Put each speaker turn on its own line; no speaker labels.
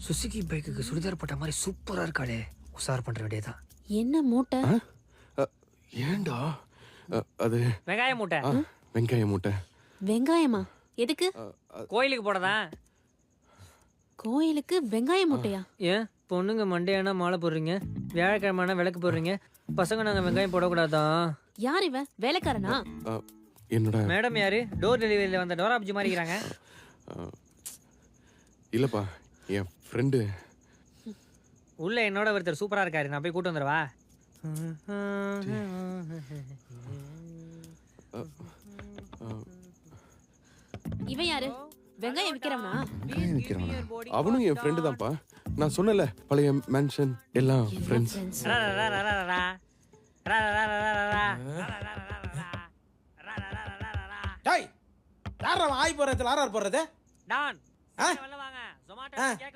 Suzuki பைக்குக்கு சுடிதார் போட்ட மாதிரி சூப்பரா இருக்காளே. உசார் பண்ற வேண்டியதான்.
என்ன மூட்டை?
ஏண்டா அது
வெங்காய மூட்டை.
வெங்காய மூட்டை.
வெங்காயமா? எதுக்கு?
கோயிலுக்கு போடதா.
கோயிலுக்கு வெங்காய மூட்டையா?
ஏன் பொண்ணுங்க மண்டையானா மாலை போடுறீங்க, வியாழக்கிழமைனா விளக்கு போடுறீங்க, பசங்க நாங்க வெங்காயம் போடக்கூடாதான்?
யார் இவன்? வேலைக்காரனா?
என்னோட
மேடம் யாரு? டோர் டெலிவரியில வந்த டோராப்ஜி மாதிரி இருக்கிறாங்க.
இல்லப்பா, என் ஃப்ரெண்டு.
உள்ள என்னோட ஒருத்தர் சூப்பரா இருக்காரு, நான் போய் கூட்டு வந்துடவா?
இவன் யாரு? வெங்காயம் விக்கிறவனா?
அவனும் என் ஃப்ரெண்டு தான்ப்பா. நான் சொன்னல, பழைய மேன்ஷன் எல்லாம் ஃப்ரெண்ட்ஸ்.
டேய், யாரா ஆய் போறது? ஆர்ஆர் போறது?
டான்,
ஆ?
வாங்க. ஜொமாட்டோ கேக்க